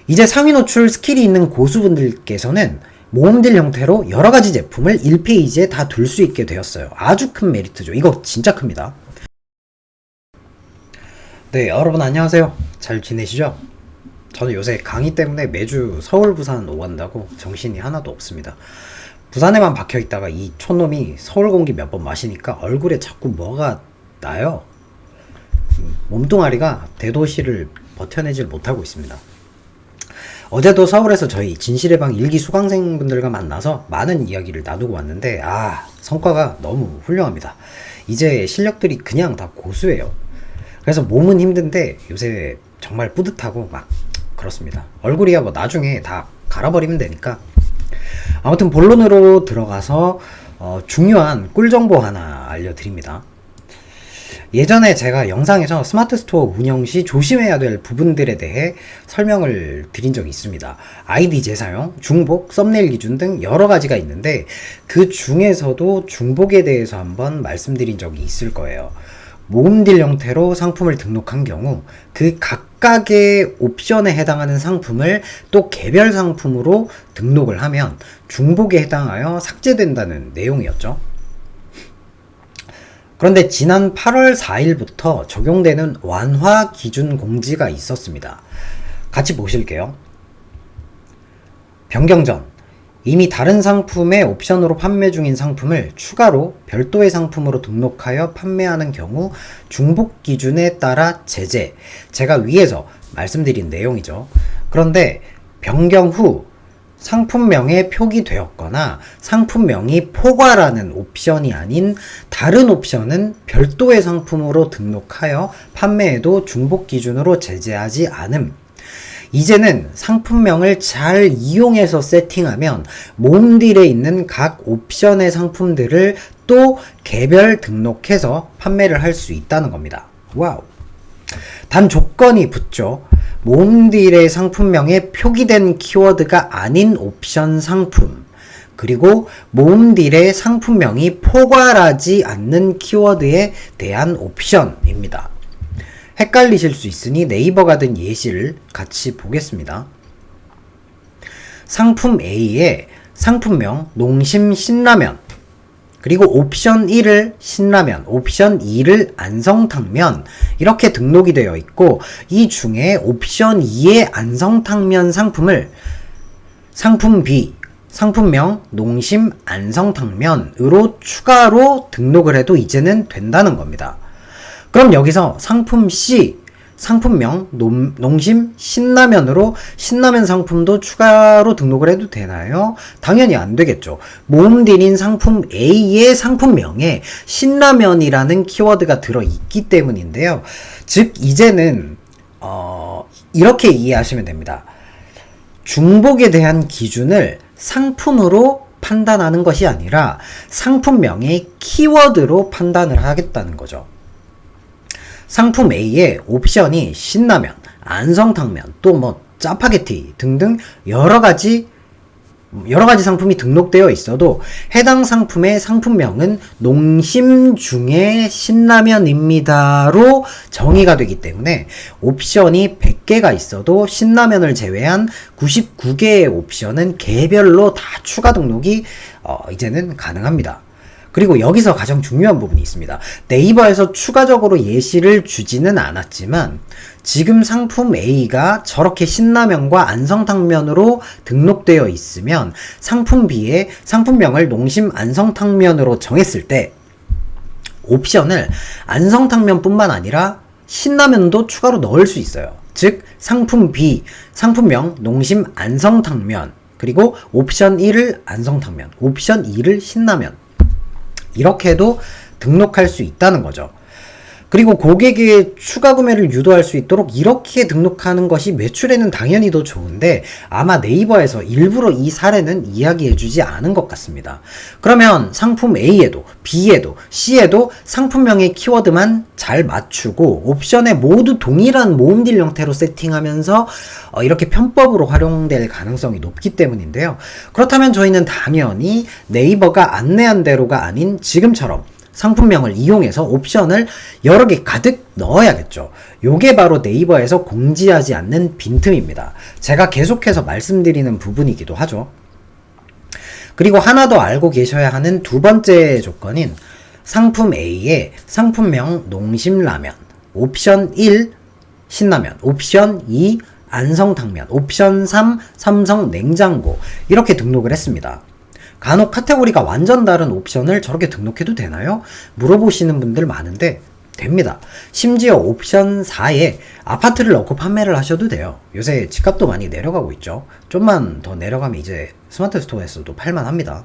이제 상위 노출 스킬이 있는 고수분들께서는 모음딜 형태로 여러가지 제품을 1페이지에 다 둘 수 있게 되었어요. 아주 큰 메리트죠. 이거 진짜 큽니다. 네, 여러분 안녕하세요. 잘 지내시죠? 저는 요새 강의 때문에 매주 서울, 부산 오간다고 정신이 하나도 없습니다. 부산에만 박혀있다가 이 촌놈이 서울 공기 몇 번 마시니까 얼굴에 자꾸 뭐가 나요. 몸뚱아리가 대도시를 버텨내질 못하고 있습니다. 어제도 서울에서 저희 진실의 방 1기 수강생분들과 만나서 많은 이야기를 나누고 왔는데 성과가 너무 훌륭합니다. 이제 실력들이 그냥 다 고수예요. 그래서 몸은 힘든데 요새 정말 뿌듯하고 막 그렇습니다. 얼굴이야 뭐 나중에 다 갈아버리면 되니까. 아무튼 본론으로 들어가서 중요한 꿀 정보 하나 알려드립니다. 예전에 제가 영상에서 스마트 스토어 운영 시 조심해야 될 부분들에 대해 설명을 드린 적이 있습니다. 아이디 재사용, 중복, 썸네일 기준 등 여러 가지가 있는데 그 중에서도 중복에 대해서 한번 말씀드린 적이 있을 거예요. 모음딜 형태로 상품을 등록한 경우 그 각각의 옵션에 해당하는 상품을 또 개별 상품으로 등록을 하면 중복에 해당하여 삭제된다는 내용이었죠. 그런데 지난 8월 4일부터 적용되는 완화 기준 공지가 있었습니다. 같이 보실게요. 변경 전 이미 다른 상품의 옵션으로 판매 중인 상품을 추가로 별도의 상품으로 등록하여 판매하는 경우 중복 기준에 따라 제재. 제가 위에서 말씀드린 내용이죠. 그런데 변경 후 상품명에 표기되었거나 상품명이 포괄하는 옵션이 아닌 다른 옵션은 별도의 상품으로 등록하여 판매에도 중복 기준으로 제재하지 않음. 이제는 상품명을 잘 이용해서 세팅하면 모음딜에 있는 각 옵션의 상품들을 또 개별 등록해서 판매를 할 수 있다는 겁니다. 와우. 단 조건이 붙죠. 모음딜의 상품명에 표기된 키워드가 아닌 옵션 상품, 그리고 모음딜의 상품명이 포괄하지 않는 키워드에 대한 옵션입니다. 헷갈리실 수 있으니 네이버가 든 예시를 같이 보겠습니다. 상품 A에 상품명 농심 신라면, 그리고 옵션 1을 신라면, 옵션 2를 안성탕면 이렇게 등록이 되어 있고 이 중에 옵션 2의 안성탕면 상품을 상품 B, 상품명 농심 안성탕면으로 추가로 등록을 해도 이제는 된다는 겁니다. 그럼 여기서 상품 C, 상품명 농심 신라면으로 신라면 상품도 추가로 등록을 해도 되나요? 당연히 안 되겠죠. 모음딜인 상품 A의 상품명에 신라면이라는 키워드가 들어있기 때문인데요. 즉 이제는 이렇게 이해하시면 됩니다. 중복에 대한 기준을 상품으로 판단하는 것이 아니라 상품명의 키워드로 판단을 하겠다는 거죠. 상품 A의 옵션이 신라면, 안성탕면, 또 뭐 짜파게티 등등 여러 가지 상품이 등록되어 있어도 해당 상품의 상품명은 농심 중에 신라면입니다로 정의가 되기 때문에 옵션이 100개가 있어도 신라면을 제외한 99개의 옵션은 개별로 다 추가 등록이 이제는 가능합니다. 그리고 여기서 가장 중요한 부분이 있습니다. 네이버에서 추가적으로 예시를 주지는 않았지만 지금 상품 A가 저렇게 신라면과 안성탕면으로 등록되어 있으면 상품 B의 상품명을 농심 안성탕면으로 정했을 때 옵션을 안성탕면뿐만 아니라 신라면도 추가로 넣을 수 있어요. 즉 상품 B, 상품명 농심 안성탕면, 그리고 옵션 1을 안성탕면, 옵션 2를 신라면 이렇게도 등록할 수 있다는 거죠. 그리고 고객의 추가 구매를 유도할 수 있도록 이렇게 등록하는 것이 매출에는 당연히 더 좋은데 아마 네이버에서 일부러 이 사례는 이야기해주지 않은 것 같습니다. 그러면 상품 A에도 B에도 C에도 상품명의 키워드만 잘 맞추고 옵션에 모두 동일한 모음딜 형태로 세팅하면서 이렇게 편법으로 활용될 가능성이 높기 때문인데요. 그렇다면 저희는 당연히 네이버가 안내한 대로가 아닌 지금처럼 상품명을 이용해서 옵션을 여러 개 가득 넣어야겠죠. 요게 바로 네이버에서 공지하지 않는 빈틈입니다. 제가 계속해서 말씀드리는 부분이기도 하죠. 그리고 하나 더 알고 계셔야 하는 두 번째 조건인 상품 A에 상품명 농심라면, 옵션 1 신라면, 옵션 2 안성탕면, 옵션 3 삼성냉장고 이렇게 등록을 했습니다. 간혹 카테고리가 완전 다른 옵션을 저렇게 등록해도 되나요? 물어보시는 분들 많은데 됩니다. 심지어 옵션 4에 아파트를 넣고 판매를 하셔도 돼요. 요새 집값도 많이 내려가고 있죠. 좀만 더 내려가면 이제 스마트 스토어에서도 팔만 합니다.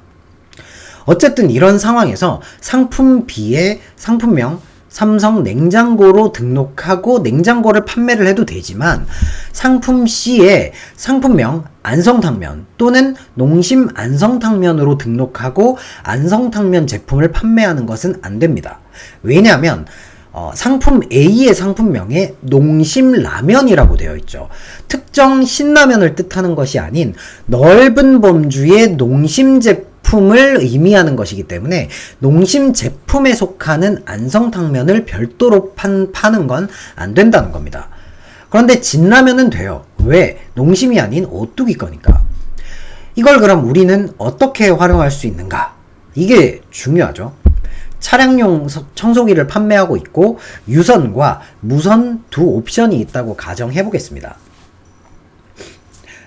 어쨌든 이런 상황에서 상품 B에 상품명 삼성 냉장고로 등록하고 냉장고를 판매를 해도 되지만 상품 C에 상품명 안성탕면 또는 농심 안성탕면으로 등록하고 안성탕면 제품을 판매하는 것은 안 됩니다. 왜냐하면 상품 A의 상품명에 농심라면이라고 되어 있죠. 특정 신라면을 뜻하는 것이 아닌 넓은 범주의 농심 제품을 의미하는 것이기 때문에 농심 제품에 속하는 안성탕면을 별도로 파는 건 안 된다는 겁니다. 그런데 진라면은 돼요. 왜? 농심이 아닌 오뚜기 거니까. 이걸 그럼 우리는 어떻게 활용할 수 있는가? 이게 중요하죠. 차량용 청소기를 판매하고 있고 유선과 무선 두 옵션이 있다고 가정해 보겠습니다.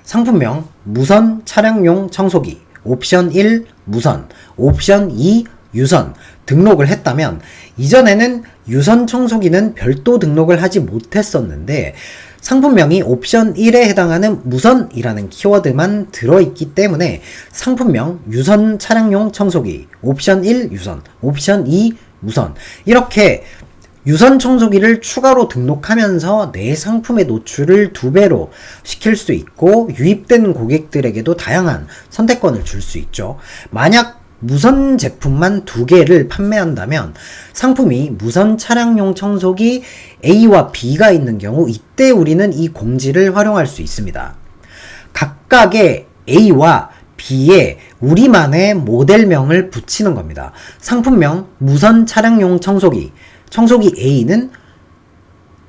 상품명 무선 차량용 청소기 옵션 1 무선, 옵션 2 유선 등록을 했다면 이전에는 유선 청소기는 별도 등록을 하지 못했었는데 상품명이 옵션 1에 해당하는 무선이라는 키워드만 들어있기 때문에 상품명 유선 차량용 청소기 옵션 1 유선, 옵션 2 무선 이렇게 유선 청소기를 추가로 등록하면서 내 상품의 노출을 2배로 시킬 수 있고 유입된 고객들에게도 다양한 선택권을 줄 수 있죠. 만약 무선 제품만 2개를 판매한다면 상품이 무선 차량용 청소기 A와 B가 있는 경우 이때 우리는 이 공지를 활용할 수 있습니다. 각각의 A와 B에 우리만의 모델명을 붙이는 겁니다. 상품명 무선 차량용 청소기 A는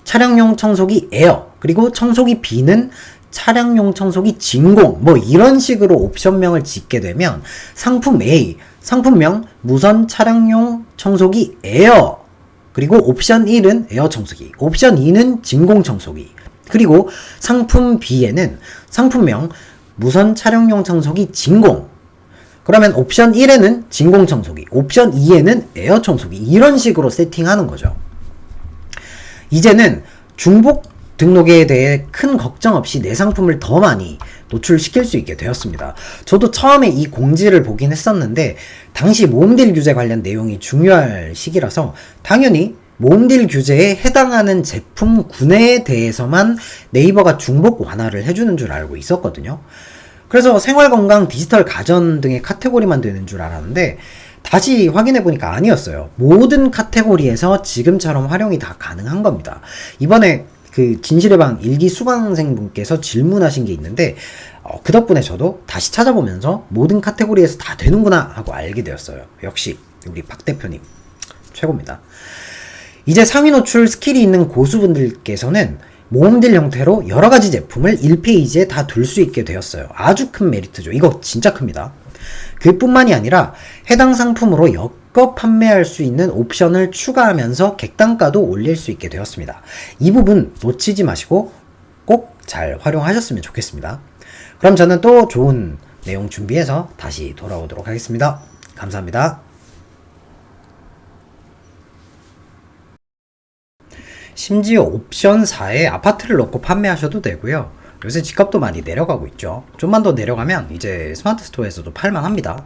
차량용 청소기 에어 그리고 청소기 B는 차량용 청소기 진공 뭐 이런 식으로 옵션명을 짓게 되면 상품 A 상품명 무선 차량용 청소기 에어 그리고 옵션 1은 에어 청소기 옵션 2는 진공 청소기 그리고 상품 B에는 상품명 무선 차량용 청소기 진공 그러면 옵션 1에는 진공 청소기 옵션 2에는 에어 청소기 이런 식으로 세팅하는 거죠. 이제는 중복 등록에 대해 큰 걱정 없이 내 상품을 더 많이 노출시킬 수 있게 되었습니다. 저도 처음에 이 공지를 보긴 했었는데 당시 모음딜 규제 관련 내용이 중요할 시기라서 당연히 모음딜 규제에 해당하는 제품군에 대해서만 네이버가 중복 완화를 해주는 줄 알고 있었거든요. 그래서 생활건강, 디지털 가전 등의 카테고리만 되는 줄 알았는데 다시 확인해보니까 아니었어요. 모든 카테고리에서 지금처럼 활용이 다 가능한 겁니다. 이번에 그 진실의 방 1기 수강생분께서 질문하신 게 있는데 그 덕분에 저도 다시 찾아보면서 모든 카테고리에서 다 되는구나 하고 알게 되었어요. 역시 우리 박 대표님 최고입니다. 이제 상위 노출 스킬이 있는 고수분들께서는 모음딜 형태로 여러가지 제품을 1페이지에 다 둘 수 있게 되었어요. 아주 큰 메리트죠. 이거 진짜 큽니다. 그뿐만이 아니라 해당 상품으로 엮어 판매할 수 있는 옵션을 추가하면서 객단가도 올릴 수 있게 되었습니다. 이 부분 놓치지 마시고 꼭 잘 활용하셨으면 좋겠습니다. 그럼 저는 또 좋은 내용 준비해서 다시 돌아오도록 하겠습니다. 감사합니다. 심지어 옵션 4에 아파트를 넣고 판매하셔도 되고요. 요새 집값도 많이 내려가고 있죠. 좀만 더 내려가면 이제 스마트 스토어에서도 팔만 합니다.